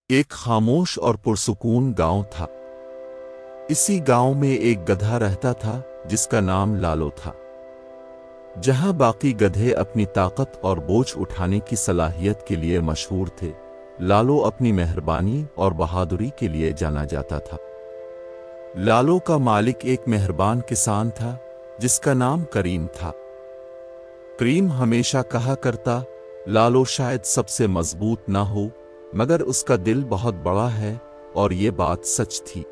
एक खामोश और पुरसुकून गांव था। इसी गांव में एक गधा रहता था जिसका नाम लालो था। जहां बाकी गधे अपनी ताकत और बोझ उठाने की सलाहियत के लिए मशहूर थे, लालो अपनी मेहरबानी और बहादुरी के लिए जाना जाता था। लालो का मालिक एक मेहरबान किसान था जिसका नाम करीम था। करीम हमेशा कहा करता, लालो शायद सबसे मजबूत ना हो, मगर उसका दिल बहुत बड़ा है, और ये बात सच थी।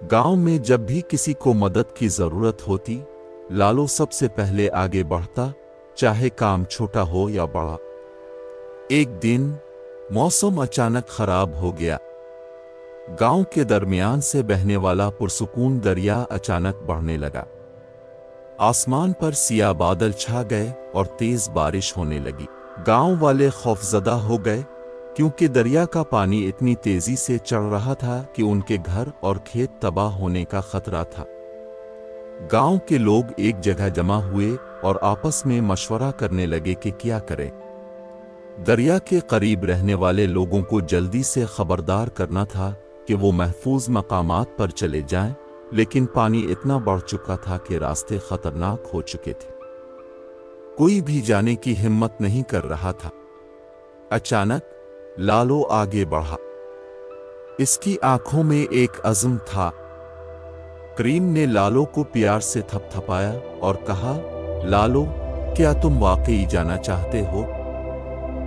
गांव में जब भी किसी को मदद की जरूरत होती, लालो सबसे पहले आगे बढ़ता, चाहे काम छोटा हो या बड़ा। एक दिन मौसम अचानक खराब हो गया। गांव के दरमियान से बहने वाला पुरसुकून दरिया अचानक बढ़ने लगा। आसमान पर सियाह बादल छा गए और तेज बारिश होने लगी। गांव वाले खौफजदा हो गए, क्योंकि दरिया का पानी इतनी तेजी से चढ़ रहा था कि उनके घर और खेत तबाह होने का खतरा था। गांव के लोग एक जगह जमा हुए और आपस में मशवरा करने लगे कि क्या करें। दरिया के करीब रहने वाले लोगों को जल्दी से खबरदार करना था कि वो महफूज मकामात पर चले जाएं, लेकिन पानी इतना बढ़ चुका था कि रास्ते खतरनाक हो चुके थे। कोई भी जाने की हिम्मत नहीं कर रहा था। अचानक लालो आगे बढ़ा। इसकी आंखों में एक अज़्म था। करीम ने लालो को प्यार से थपथपाया और कहा, लालो, क्या तुम वाकई जाना चाहते हो?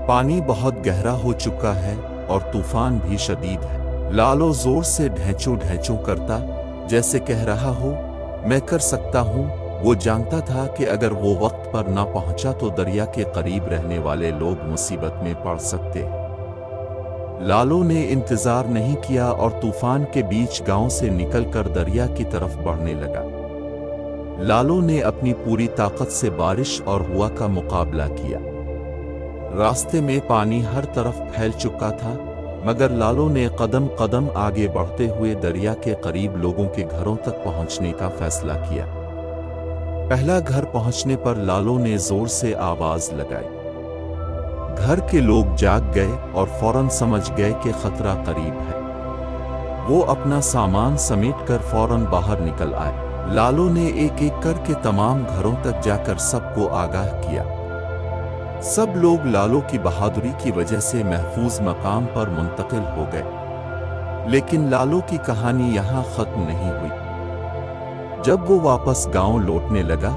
पानी बहुत गहरा हो चुका है और तूफान भी शदीद है। लालो जोर से ढैंचू ढैंचू करता, जैसे कह रहा हो, मैं कर सकता हूं। वो जानता था कि अगर वो वक्त पर ना पहुंचा तो दरिया के करीब रहने वाले लोग मुसीबत में पड़ सकते। लालो ने इंतजार नहीं किया और तूफान के बीच गांव से निकलकर दरिया की तरफ बढ़ने लगा। लालो ने अपनी पूरी ताकत से बारिश और हवा का मुकाबला किया। रास्ते में पानी हर तरफ फैल चुका था, मगर लालो ने कदम कदम आगे बढ़ते हुए दरिया के करीब लोगों के घरों तक पहुंचने का फैसला किया। पहला घर पहुंचने पर लालो ने जोर से आवाज लगाई। घर के लोग जाग गए और फौरन समझ गए कि खतरा करीब है। वो अपना सामान समेटकर फौरन बाहर निकल आए। लालो ने एक एक करके तमाम घरों तक जाकर सबको आगाह किया। सब लोग लालो की बहादुरी की वजह से महफूज मकाम पर मुंतकिल हो गए। लेकिन लालो की कहानी यहाँ खत्म नहीं हुई। जब वो वापस गांव लौटने लगा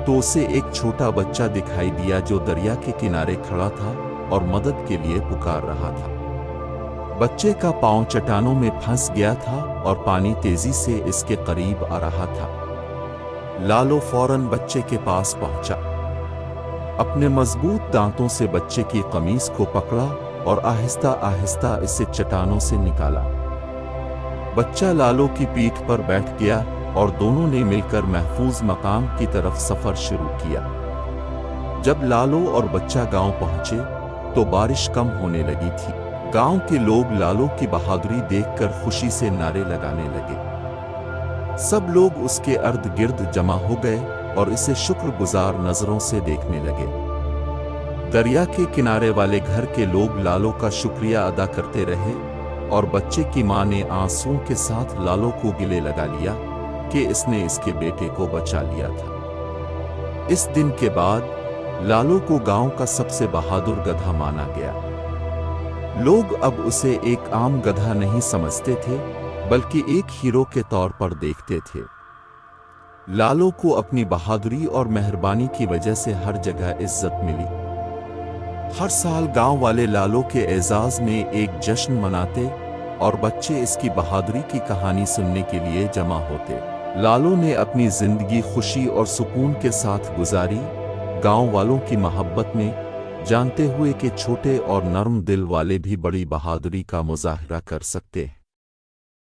तो उसे एक छोटा बच्चा दिखाई दिया जो दरिया के किनारे खड़ा था और मदद के लिए पुकार रहा था। बच्चे का पांव चट्टानों में फंस गया था और पानी तेजी से इसके करीब आ रहा था। लालो फौरन बच्चे के पास पहुंचा। अपने मजबूत दांतों से बच्चे की कमीज को पकड़ा और आहिस्ता आहिस्ता इसे चट्टानों से निकाला। बच्चा लालो की पीठ पर बैठ गया और दोनों ने मिलकर महफूज मकाम की तरफ सफर शुरू किया। जब लालो और बच्चा गांव पहुंचे तो बारिश कम होने लगी थी। गांव के लोग लालो की बहादुरी देखकर खुशी से नारे लगाने लगे। सब लोग उसके इर्द गिर्द जमा हो गए और इसे शुक्रगुजार नजरों से देखने लगे। दरिया के किनारे वाले घर के लोग लालो का शुक्रिया अदा करते रहे और बच्चे की मां ने आंसुओं के साथ लालो को गले लगा लिया कि इसने इसके बेटे को बचा लिया था। इस दिन के बाद लालो को गांव का सबसे बहादुर गधा माना गया। लोग अब उसे एक आम गधा नहीं समझते थे, बल्कि एक हीरो के तौर पर देखते थे। लालो को अपनी बहादुरी और मेहरबानी की वजह से हर जगह इज्जत मिली। हर साल गांव वाले लालो के एजाज में एक जश्न मनाते और बच्चे इसकी बहादुरी की कहानी सुनने के लिए जमा होते। लालो ने अपनी जिंदगी खुशी और सुकून के साथ गुजारी, गांव वालों की मोहब्बत में, जानते हुए कि छोटे और नर्म दिल वाले भी बड़ी बहादुरी का मुजाहरा कर सकते हैं।